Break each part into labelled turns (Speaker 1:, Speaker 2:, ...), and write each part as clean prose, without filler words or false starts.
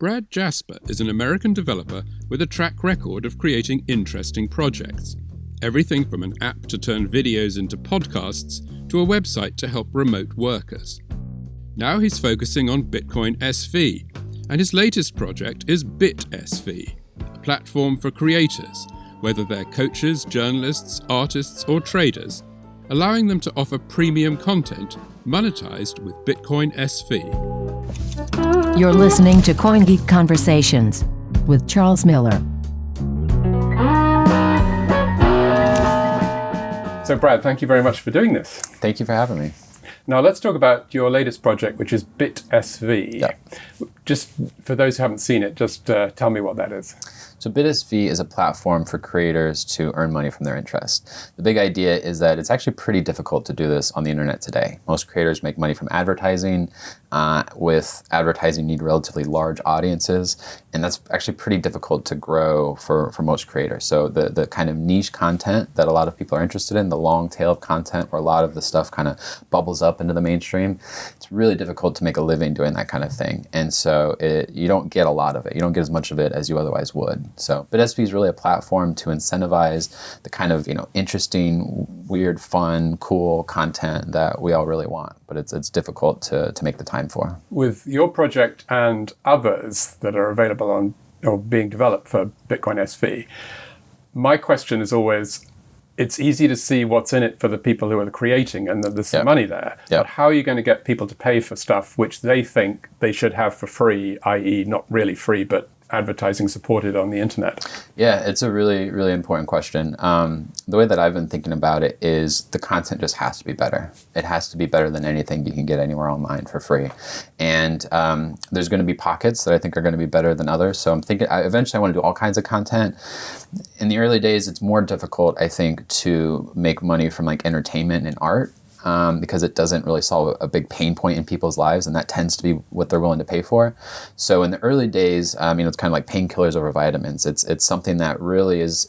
Speaker 1: Brad Jasper is an American developer with a track record of creating interesting projects. Everything from an app to turn videos into podcasts to a website to help remote workers. Now he's focusing on Bitsv, and his latest project is Bit.sv, a platform for creators, whether they're coaches, journalists, artists, or traders, allowing them to offer premium content monetized with Bitsv.
Speaker 2: You're listening to CoinGeek Conversations with Charles Miller.
Speaker 1: So Brad, thank you very much for doing this.
Speaker 3: Thank you for having me.
Speaker 1: Now let's talk about your latest project, which is Bitsv.
Speaker 3: Yeah.
Speaker 1: Just for those who haven't seen it, just tell me what that is.
Speaker 3: So Bitsv is a platform for creators to earn money from their interest. The big idea is that it's actually pretty difficult to do this on the internet today. Most creators make money from advertising. With advertising, you need relatively large audiences, and that's actually pretty difficult to grow for most creators. So the kind of niche content that a lot of people are interested in, the long tail of content where a lot of the stuff kind of bubbles up into the mainstream, it's really difficult to make a living doing that kind of thing. And so you don't get a lot of it. You don't get as much of it as you otherwise would. So Bitsv is really a platform to incentivize the kind of interesting, weird, fun, cool content that we all really want. But it's difficult to make the time for.
Speaker 1: With your project and others that are available on or being developed for Bitsv, my question is always, it's easy to see what's in it for the people who are creating and that there's some money there. But how are you going to get people to pay for stuff which they think they should have for free, i.e. not really free, but advertising supported on the internet?
Speaker 3: Yeah, it's a really, really important question. The way that I've been thinking about it is the content just has to be better. It has to be better than anything you can get anywhere online for free. And there's going to be pockets that I think are going to be better than others. So I'm thinking eventually I want to do all kinds of content. In the early days, it's more difficult, I think, to make money from like entertainment and art. Because it doesn't really solve a big pain point in people's lives, and that tends to be what they're willing to pay for. So in the early days, it's kind of like painkillers over vitamins. It's something that really is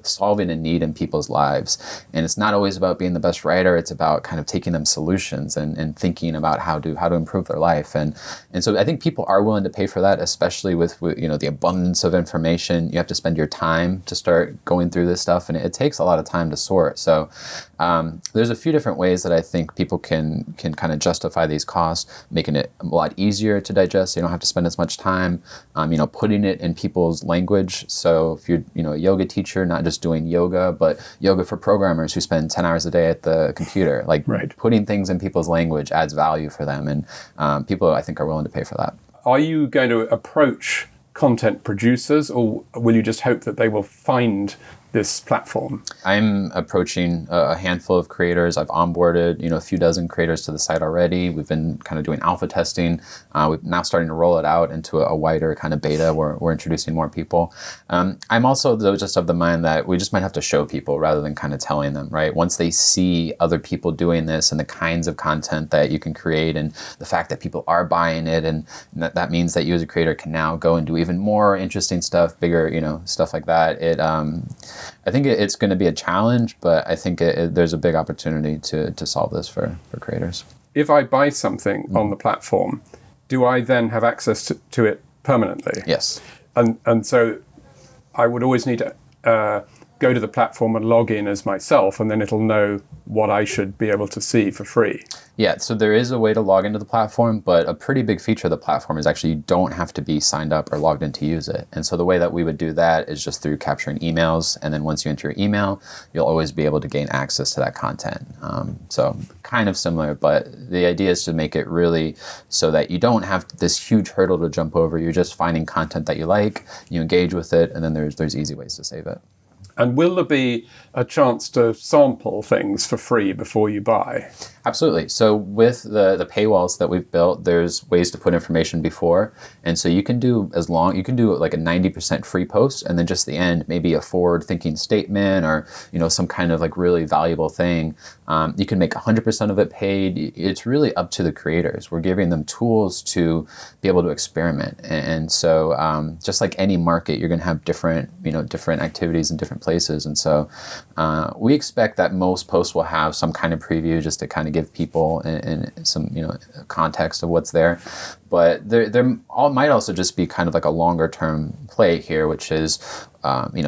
Speaker 3: solving a need in people's lives. And it's not always about being the best writer. It's about kind of taking them solutions and thinking about how to improve their life. And so I think people are willing to pay for that, especially with the abundance of information. You have to spend your time to start going through this stuff, and it takes a lot of time to sort. So there's a few different ways that I think people can kind of justify these costs, making it a lot easier to digest. So you don't have to spend as much time, putting it in people's language. So if you're, a yoga teacher, not just doing yoga, but yoga for programmers who spend 10 hours a day at the computer, putting things in people's language adds value for them. And people, I think, are willing to pay for that.
Speaker 1: Are you going to approach content producers, or will you just hope that they will find this platform?
Speaker 3: I'm approaching a handful of creators. I've onboarded, a few dozen creators to the site already. We've been kind of doing alpha testing. We're now starting to roll it out into a wider kind of beta where we're introducing more people. I'm also, though, just of the mind that we just might have to show people rather than kind of telling them, right? Once they see other people doing this and the kinds of content that you can create and the fact that people are buying it, and that means that you as a creator can now go and do even more interesting stuff, bigger, stuff like that. I think it's going to be a challenge, but I think there's a big opportunity to solve this for creators.
Speaker 1: If I buy something on the platform, do I then have access to it permanently?
Speaker 3: Yes.
Speaker 1: And so I would always need to go to the platform and log in as myself, and then it'll know what I should be able to see for free.
Speaker 3: Yeah, so there is a way to log into the platform, but a pretty big feature of the platform is actually you don't have to be signed up or logged in to use it. And so the way that we would do that is just through capturing emails. And then once you enter your email, you'll always be able to gain access to that content. So kind of similar, but the idea is to make it really so that you don't have this huge hurdle to jump over. You're just finding content that you like, you engage with it, and then there's easy ways to save it.
Speaker 1: And will there be a chance to sample things for free before you buy?
Speaker 3: Absolutely. So with the paywalls that we've built, there's ways to put information before. And so you can do like a 90% free post, and then just the end, maybe a forward-thinking statement or, some kind of like really valuable thing. You can make 100% of it paid. It's really up to the creators. We're giving them tools to be able to experiment. And so just like any market, you're going to have different activities in different places. And so we expect that most posts will have some kind of preview just to kind of give people in some, context of what's there. But there might also just be kind of like a longer term play here, which is,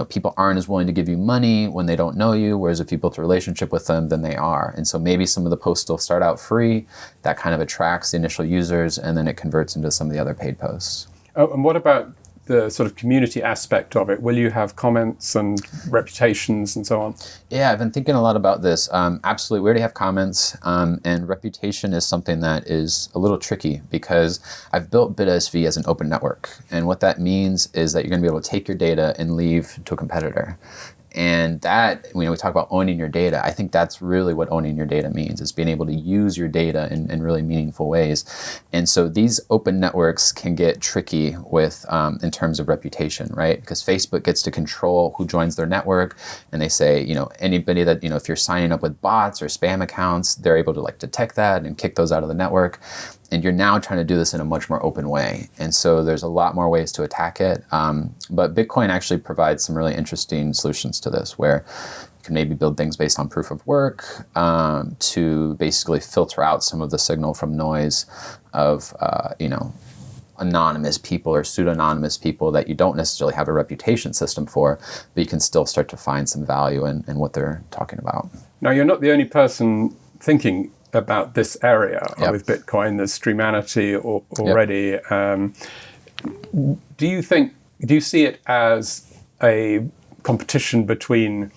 Speaker 3: people aren't as willing to give you money when they don't know you, whereas if you built a relationship with them, then they are. And so maybe some of the posts will start out free. That kind of attracts the initial users, and then it converts into some of the other paid posts.
Speaker 4: Oh, and what about the sort of community aspect of it? Will you have comments and reputations and so on?
Speaker 3: Yeah, I've been thinking a lot about this. Absolutely. We already have comments, and reputation is something that is a little tricky because I've built Bit.sv as an open network. And what that means is that you're going to be able to take your data and leave to a competitor. And that, we talk about owning your data. I think that's really what owning your data means, is being able to use your data in really meaningful ways. And so these open networks can get tricky with, in terms of reputation, right? Because Facebook gets to control who joins their network. And they say, anybody that, if you're signing up with bots or spam accounts, they're able to detect that and kick those out of the network. And you're now trying to do this in a much more open way. And so there's a lot more ways to attack it. But Bitcoin actually provides some really interesting solutions to this, where you can maybe build things based on proof of work to basically filter out some of the signal from noise of, anonymous people or pseudo-anonymous people that you don't necessarily have a reputation system for, but you can still start to find some value in what they're talking about.
Speaker 4: Now, you're not the only person thinking about this area
Speaker 3: Yep.
Speaker 4: with Bitcoin. There's Streamanity already.
Speaker 3: Yep.
Speaker 4: Do you see it as a competition between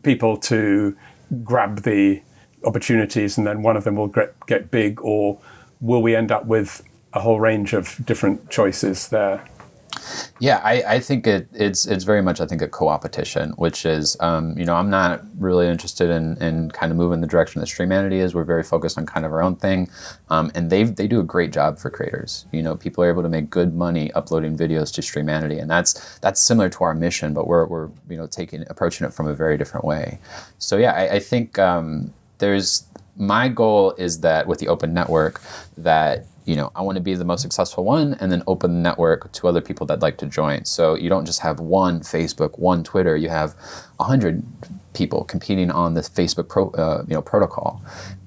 Speaker 4: people to grab the opportunities and then one of them will get big, or will we end up with a whole range of different choices there?
Speaker 3: Yeah, I think it's very much, I think, a co-opetition, which is, I'm not really interested in kind of moving the direction that Streamanity is. We're very focused on kind of our own thing. And they do a great job for creators. People are able to make good money uploading videos to Streamanity. And that's similar to our mission, but we're approaching it from a very different way. So yeah, I think my goal is that with the open network that, I want to be the most successful one and then open the network to other people that'd like to join. So you don't just have one Facebook, one Twitter, you have 100 people competing on this Facebook protocol.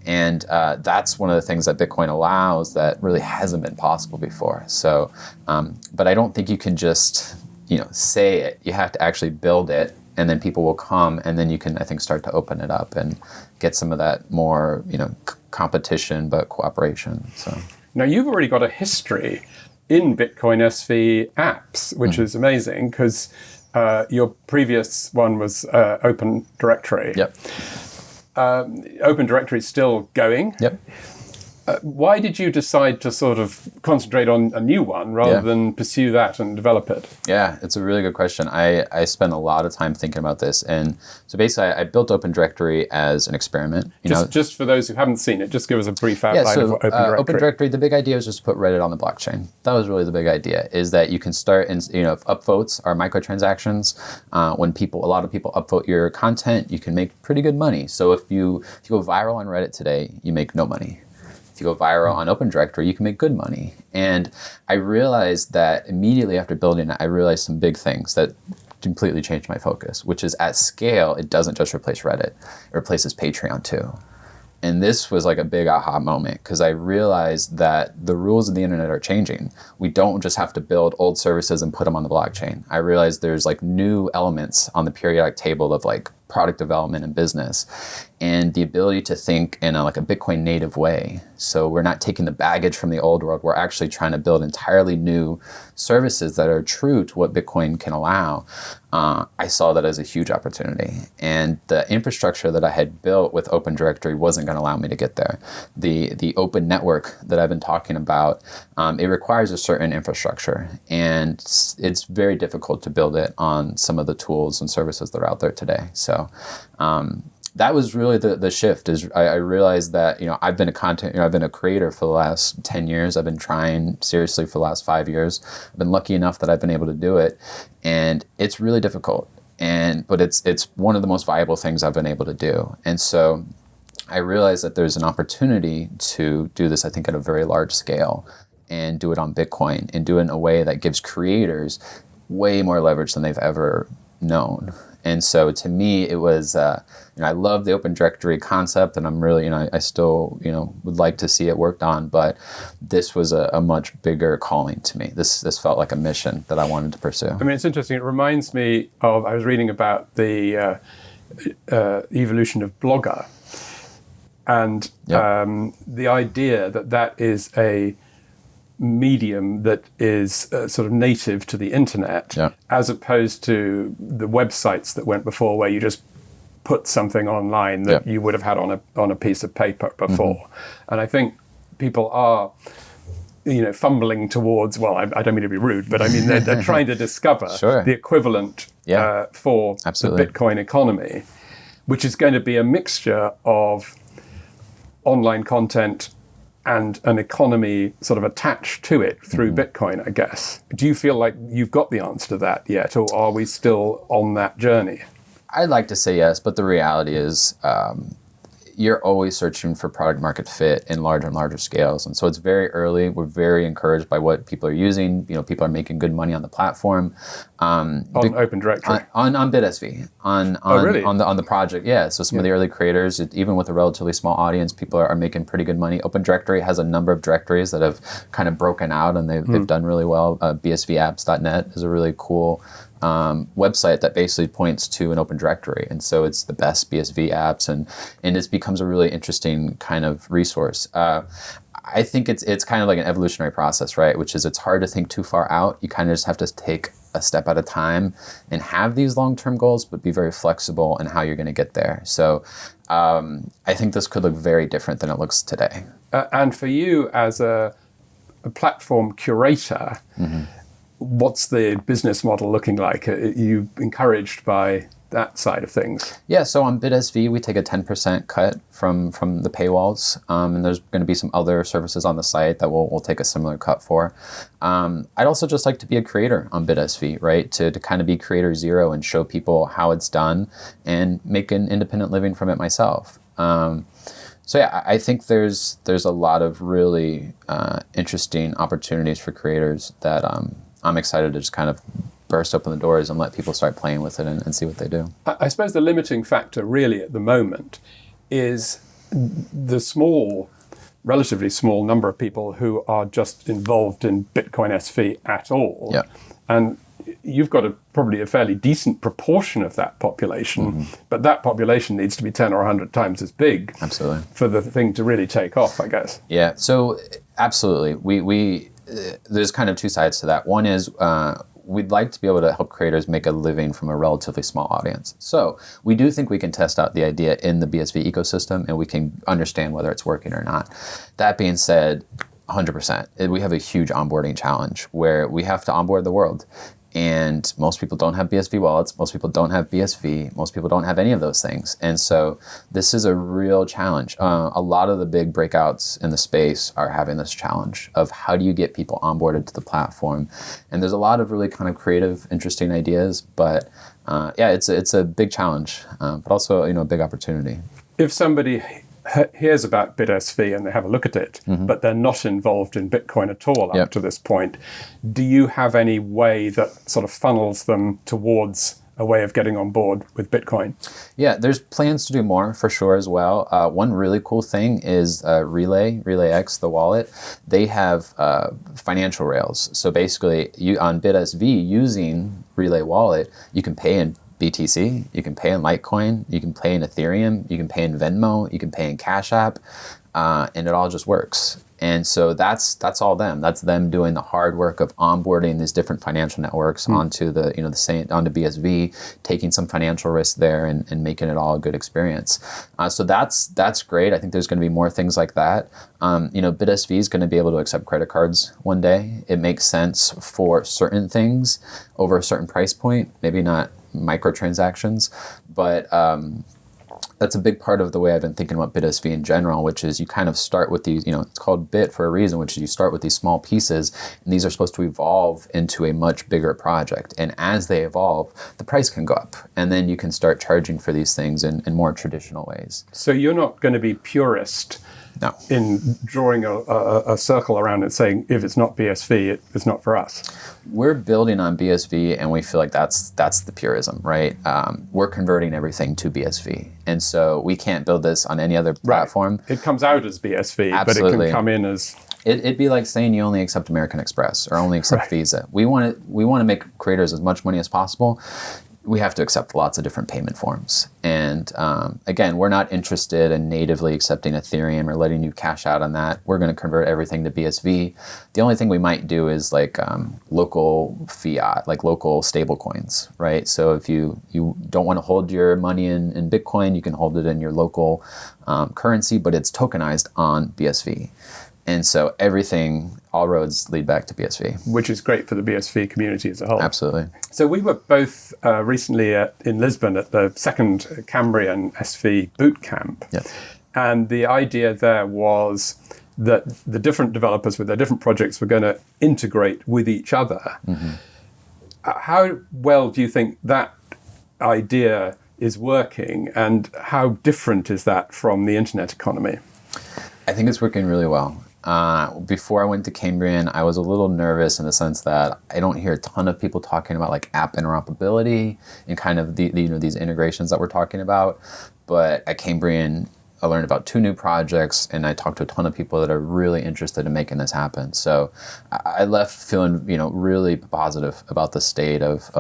Speaker 3: And that's one of the things that Bitcoin allows that really hasn't been possible before. So, but I don't think you can just, say it. You have to actually build it, and then people will come, and then you can, I think, start to open it up and get some of that more, competition, but cooperation. So.
Speaker 4: Now, you've already got a history in Bitcoin.sv apps, which is amazing because your previous one was Open Directory.
Speaker 3: Yep.
Speaker 4: Open Directory is still going.
Speaker 3: Yep.
Speaker 4: Why did you decide to sort of concentrate on a new one rather than pursue that and develop it?
Speaker 3: Yeah, it's a really good question. I spent a lot of time thinking about this. And so basically, I built Open Directory as an experiment.
Speaker 4: Just for those who haven't seen it, just give us a brief outline of Open Directory.
Speaker 3: Open Directory, the big idea was just to put Reddit on the blockchain. That was really the big idea, is that you can start, and if upvotes are microtransactions, when a lot of people upvote your content, you can make pretty good money. So if you go viral on Reddit today, you make no money. If you go viral on Open Directory, you can make good money. And I realized that immediately after building it, I realized some big things that completely changed my focus, which is at scale, it doesn't just replace Reddit, it replaces Patreon too. And this was like a big aha moment because I realized that the rules of the internet are changing. We don't just have to build old services and put them on the blockchain. I realized there's new elements on the periodic table of product development and business, and the ability to think in a Bitcoin native way. So we're not taking the baggage from the old world. We're actually trying to build entirely new services that are true to what Bitcoin can allow. I saw that as a huge opportunity. And the infrastructure that I had built with Open Directory wasn't going to allow me to get there. The open network that I've been talking about, it requires a certain infrastructure. And it's very difficult to build it on some of the tools and services that are out there today. So that was really the shift. Is I realized that I've been I've been a creator for the last 10 years. I've been trying seriously for the last 5 years. I've been lucky enough that I've been able to do it, and it's really difficult. But it's one of the most viable things I've been able to do. And so I realized that there's an opportunity to do this, I think, at a very large scale, and do it on Bitcoin, and do it in a way that gives creators way more leverage than they've ever known. And so to me, it was, I love the open directory concept, and I'm really, I still, would like to see it worked on, but this was a much bigger calling to me. This felt like a mission that I wanted to pursue.
Speaker 4: I mean, it's interesting. It reminds me of, I was reading about the evolution of Blogger, and the idea that is a medium that is sort of native to the internet, as opposed to the websites that went before, where you just put something online that you would have had on a piece of paper before. And I think people are, fumbling towards, well, I don't mean to be rude, but I mean they're trying to discover the equivalent for the Bitcoin economy, which is going to be a mixture of online content and an economy sort of attached to it through Bitcoin, I guess. Do you feel like you've got the answer to that yet, or are we still on that journey?
Speaker 3: I'd like to say yes, but the reality is you're always searching for product market fit in larger and larger scales. And so it's very early. We're very encouraged by what people are using. People are making good money on the platform.
Speaker 4: On Open Directory?
Speaker 3: On Bit.sv. On the project, yeah. So some of the early creators, even with a relatively small audience, people are making pretty good money. Open Directory has a number of directories that have kind of broken out, and they've done really well. Bsvapps.net is a really cool website that basically points to an open directory, and so it's the best BSV apps, and it becomes a really interesting kind of resource. I think it's kind of like an evolutionary process, right? Which is, it's hard to think too far out. You kind of just have to take a step at a time and have these long-term goals, but be very flexible in how you're going to get there. So I think this could look very different than it looks today.
Speaker 4: And for you as a platform curator, what's the business model looking like? Are you encouraged by that side of things? Yeah,
Speaker 3: so on Bit.sv, we take a 10% cut from the paywalls, and there's going to be some other services on the site that we'll take a similar cut for. I'd also just like to be a creator on Bit.sv, right? To kind of be creator zero and show people how it's done and make an independent living from it myself. So yeah, I think there's a lot of really interesting opportunities for creators that I'm excited to just kind of burst open the doors and let people start playing with it and see what they do.
Speaker 4: I suppose the limiting factor really at the moment is the relatively small number of people who are just involved in Bitcoin.sv at all.
Speaker 3: Yeah.
Speaker 4: And you've got probably a fairly decent proportion of that population, but that population needs to be 10 or 100 times as big.
Speaker 3: Absolutely.
Speaker 4: For the thing to really take off, I guess.
Speaker 3: Yeah, so absolutely. We there's kind of two sides to that. One is we'd like to be able to help creators make a living from a relatively small audience. So we do think we can test out the idea in the BSV ecosystem, and we can understand whether it's working or not. That being said, 100%. We have a huge onboarding challenge where we have to onboard the world. And most people don't have BSV wallets. Most people don't have BSV. Most people don't have any of those things. And so this is a real challenge. A lot of the big breakouts in the space are having this challenge of how do you get people onboarded to the platform. And there's a lot of really kind of creative, interesting ideas. But it's a big challenge, but also a big opportunity.
Speaker 4: If somebody hears about Bit.sv and they have a look at it, but they're not involved in Bitcoin at all up to this point, do you have any way that sort of funnels them towards a way of getting on board with Bitcoin? Yeah,
Speaker 3: there's plans to do more for sure as well. One really cool thing is RelayX, the wallet. They have financial rails. So basically, on Bit.sv, using Relay Wallet, you can pay in BTC, you can pay in Litecoin, you can pay in Ethereum, you can pay in Venmo, you can pay in Cash App, and it all just works. And so that's all them. That's them doing the hard work of onboarding these different financial networks onto onto BSV, taking some financial risk there and making it all a good experience. So that's great. I think there's going to be more things like that. Bit.sv is going to be able to accept credit cards one day. It makes sense for certain things over a certain price point, maybe not microtransactions, but that's a big part of the way I've been thinking about Bit.sv in general, which is you kind of start with these, it's called Bit for a reason, which is you start with these small pieces, and these are supposed to evolve into a much bigger project. And as they evolve, the price can go up, and then you can start charging for these things in more traditional ways.
Speaker 4: So you're not going to be purist
Speaker 3: No.
Speaker 4: in drawing a circle around it saying, if it's not BSV, it's not for us.
Speaker 3: We're building on BSV, and we feel like that's the purism, right? We're converting everything to BSV. And so we can't build this on any other platform.
Speaker 4: Right. It comes out as BSV,
Speaker 3: Absolutely.
Speaker 4: but it can come in as...
Speaker 3: It'd be like saying you only accept American Express or only accept Visa. We want to make creators as much money as possible. We have to accept lots of different payment forms. And again, we're not interested in natively accepting Ethereum or letting you cash out on that. We're going to convert everything to BSV. The only thing we might do is like local fiat, like local stable coins, right? So if you don't want to hold your money in Bitcoin, you can hold it in your local currency, but it's tokenized on BSV. And so all roads lead back to BSV.
Speaker 4: Which is great for the BSV community as a whole.
Speaker 3: Absolutely.
Speaker 4: So we were both recently in Lisbon at the second Cambrian SV boot camp.
Speaker 3: Yes.
Speaker 4: And the idea there was that the different developers with their different projects were going to integrate with each other. Mm-hmm. How well do you think that idea is working, and how different is that from the internet economy?
Speaker 3: I think it's working really well. Before I went to Cambrian, I was a little nervous in the sense that I don't hear a ton of people talking about like app interoperability and kind of these integrations that we're talking about. But at Cambrian, I learned about 2 new projects, and I talked to a ton of people that are really interested in making this happen. So I left feeling really positive about the state of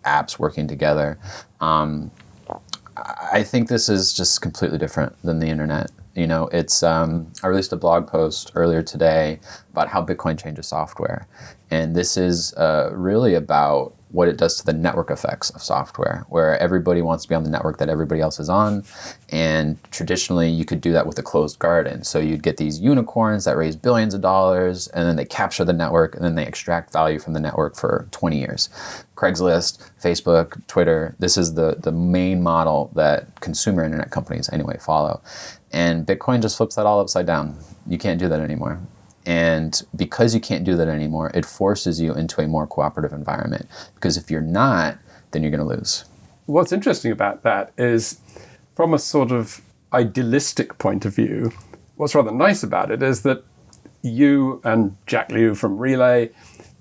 Speaker 3: apps working together. I think this is just completely different than the internet. It's I released a blog post earlier today about how Bitcoin changes software. And this is really about what it does to the network effects of software, where everybody wants to be on the network that everybody else is on. And traditionally, you could do that with a closed garden. So you'd get these unicorns that raise billions of dollars, and then they capture the network, and then they extract value from the network for 20 years. Craigslist, Facebook, Twitter, this is the main model that consumer internet companies anyway follow. And Bitcoin just flips that all upside down. You can't do that anymore. And because you can't do that anymore, it forces you into a more cooperative environment. Because if you're not, then you're going to lose. What's
Speaker 4: interesting about that is, from a sort of idealistic point of view, what's rather nice about it is that you and Jack Liu from Relay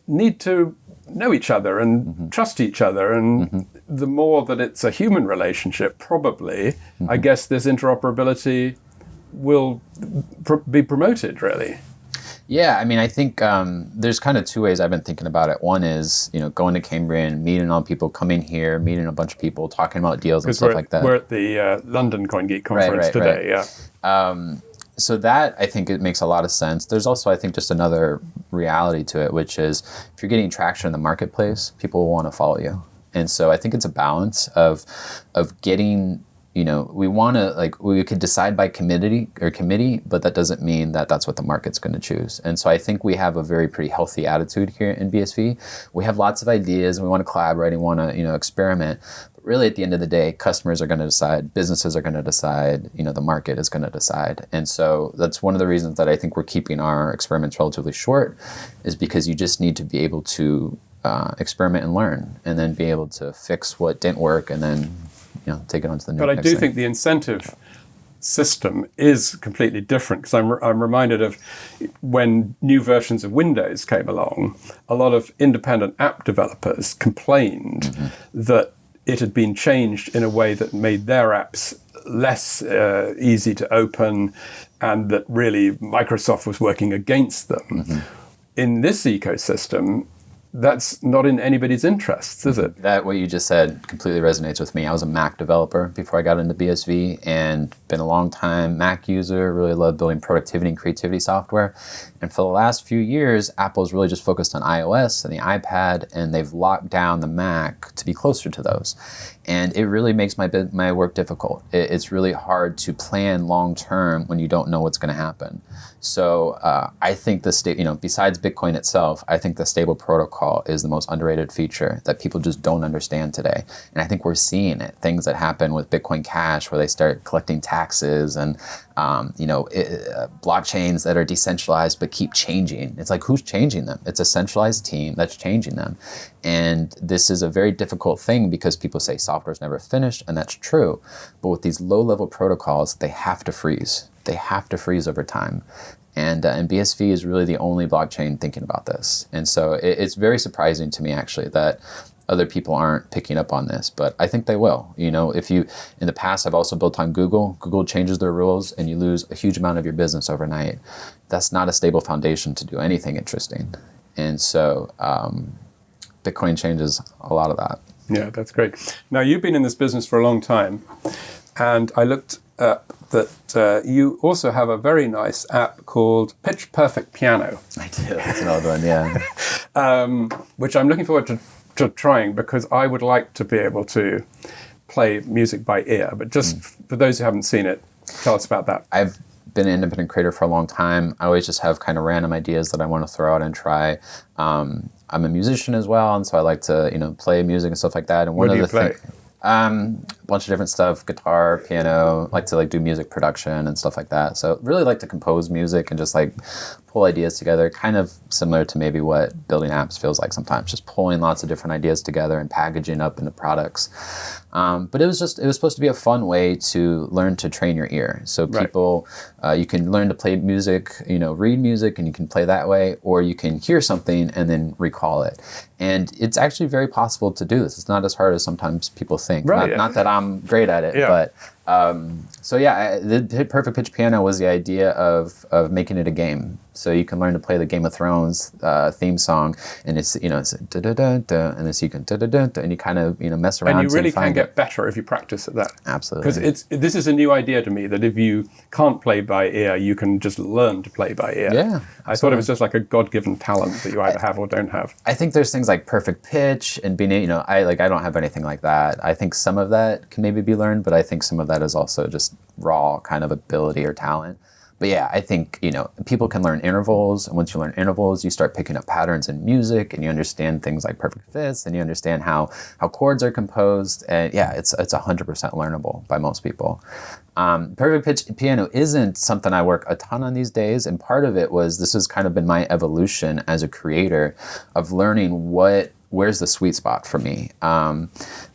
Speaker 4: need to know each other and trust each other. And the more that it's a human relationship, probably, I guess this interoperability will be promoted, really.
Speaker 3: Yeah, I mean, I think there's kind of 2 ways I've been thinking about it. One is, going to Cambrian, meeting all people, coming here, meeting a bunch of people, talking about deals and stuff like that.
Speaker 4: We're at the London CoinGeek conference today, yeah.
Speaker 3: So that, I think, it makes a lot of sense. There's also, I think, just another reality to it, which is if you're getting traction in the marketplace, people will want to follow you. And so I think it's a balance of getting... we want to, we could decide by committee, but that doesn't mean that that's what the market's going to choose. And so I think we have a very pretty healthy attitude here in BSV. We have lots of ideas, and we want to collaborate and want to, experiment. But really, at the end of the day, customers are going to decide, businesses are going to decide, the market is going to decide. And so that's one of the reasons that I think we're keeping our experiments relatively short, is because you just need to be able to experiment and learn, and then be able to fix what didn't work, and then take it on to the next thing.
Speaker 4: But I do think the incentive system is completely different, because I'm reminded of when new versions of Windows came along, a lot of independent app developers complained that it had been changed in a way that made their apps less easy to open, and that really Microsoft was working against them. In this ecosystem, that's not in anybody's interests, is it?
Speaker 3: That, what you just said, completely resonates with me. I was a Mac developer before I got into BSV, and been a long time Mac user, really loved building productivity and creativity software. And for the last few years, Apple's really just focused on iOS and the iPad, and they've locked down the Mac to be closer to those. And it really makes my work difficult. It's really hard to plan long term when you don't know what's going to happen. So I think besides Bitcoin itself, I think the stable protocol protocol is the most underrated feature that people just don't understand today. And I think we're seeing it. Things that happen with Bitcoin Cash where they start collecting taxes and, blockchains that are decentralized but keep changing. It's like, who's changing them? It's a centralized team that's changing them. And this is a very difficult thing because people say software's never finished, and that's true. But with these low-level protocols, they have to freeze. They have to freeze over time. And Bitsv is really the only blockchain thinking about this. And so it's very surprising to me, actually, that other people aren't picking up on this, but I think they will. In the past, I've also built on Google. Google changes their rules and you lose a huge amount of your business overnight. That's not a stable foundation to do anything interesting. And so Bitcoin changes a lot of that.
Speaker 4: Yeah, that's great. Now, you've been in this business for a long time, and I looked up that you also have a very nice app called Pitch Perfect Piano.
Speaker 3: I do. That's another one, yeah.
Speaker 4: Which I'm looking forward to trying, because I would like to be able to play music by ear. But just for those who haven't seen it, tell us about that.
Speaker 3: I've been an independent creator for a long time. I always just have kind of random ideas that I want to throw out and try. I'm a musician as well, and so I like to play music and stuff like that. And
Speaker 4: what do you play?
Speaker 3: A bunch of different stuff: guitar, piano. Like to do music production and stuff like that. So really like to compose music and just pull ideas together. Kind of similar to maybe what building apps feels like sometimes, just pulling lots of different ideas together and packaging up into products. But it was supposed to be a fun way to learn to train your ear. So people, you can learn to play music, read music, and you can play that way, or you can hear something and then recall it. And it's actually very possible to do this. It's not as hard as sometimes people think.
Speaker 4: Right,
Speaker 3: not that I'm great at it, but the Perfect Pitch Piano was the idea of making it a game. So you can learn to play the Game of Thrones theme song, and it's da da da da, and it's you can da da da da, and you kind of mess around.
Speaker 4: And you really can get better if you practice at that.
Speaker 3: Absolutely.
Speaker 4: Because this is a new idea to me, that if you can't play by ear, you can just learn to play by ear.
Speaker 3: Yeah.
Speaker 4: I thought it was just like a God-given talent that you either have or don't have.
Speaker 3: I think there's things like perfect pitch and being, I don't have anything like that. I think some of that can maybe be learned, but I think some of that is also just raw kind of ability or talent. But yeah, I think, people can learn intervals. And once you learn intervals, you start picking up patterns in music, and you understand things like perfect fifths, and you understand how chords are composed. And yeah, it's 100% learnable by most people. Perfect pitch piano isn't something I work a ton on these days. And part of it was, this has kind of been my evolution as a creator of learning where's the sweet spot for me.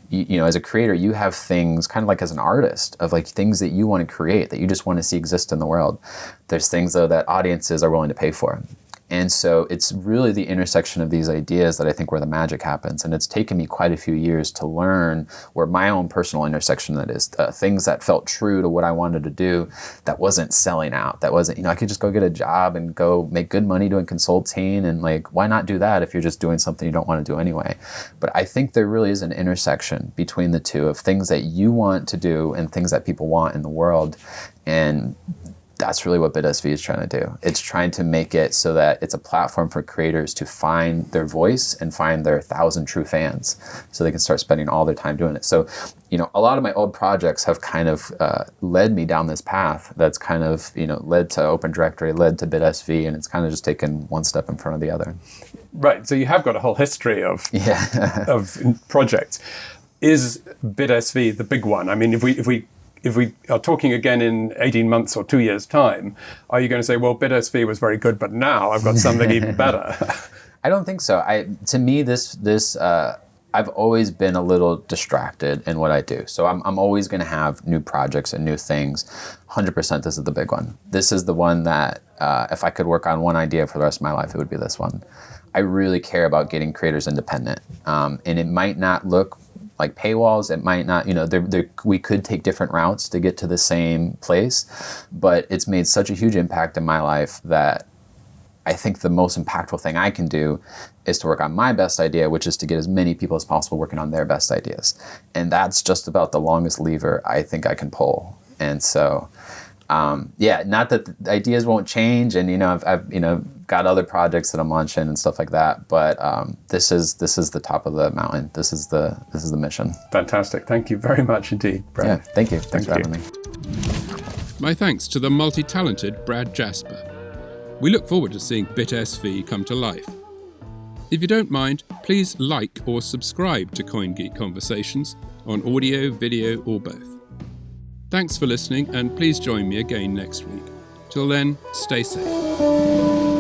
Speaker 3: As a creator, you have things kind of like as an artist of things that you want to create, that you just want to see exist in the world. There's things though that audiences are willing to pay for. And so it's really the intersection of these ideas that I think where the magic happens. And it's taken me quite a few years to learn where my own personal intersection that is, things that felt true to what I wanted to do, that wasn't selling out. That wasn't, I could just go get a job and go make good money doing consulting. And why not do that if you're just doing something you don't want to do anyway? But I think there really is an intersection between the two of things that you want to do and things that people want in the world. And that's really what Bit.sv is trying to do. It's trying to make it so that it's a platform for creators to find their voice and find their 1,000 true fans, so they can start spending all their time doing it. So, a lot of my old projects have kind of led me down this path that's kind of, led to Open Directory, led to Bit.sv, and it's kind of just taken one step in front of the other. Right.
Speaker 4: So you have got a whole history of projects. Is Bit.sv the big one? I mean, if we are talking again in 18 months or 2 years' time, are you going to say, well, Bit.sv was very good, but now I've got something even better?
Speaker 3: I don't think so. To me, I've always been a little distracted in what I do. So I'm always going to have new projects and new things. 100% this is the big one. This is the one that if I could work on one idea for the rest of my life, it would be this one. I really care about getting creators independent. And it might not look like paywalls, it might not, we could take different routes to get to the same place, but it's made such a huge impact in my life that I think the most impactful thing I can do is to work on my best idea, which is to get as many people as possible working on their best ideas. And that's just about the longest lever I think I can pull. And so, not that the ideas won't change, and I've got other projects that I'm launching and stuff like that, but this is the top of the mountain. This is the mission.
Speaker 4: Fantastic. Thank you very much indeed, Brad.
Speaker 3: Yeah, thank you. Thanks for having me.
Speaker 1: My thanks to the multi-talented Brad Jasper. We look forward to seeing Bit.sv come to life. If you don't mind, please like or subscribe to CoinGeek Conversations on audio, video, or both. Thanks for listening, and please join me again next week. Till then, stay safe.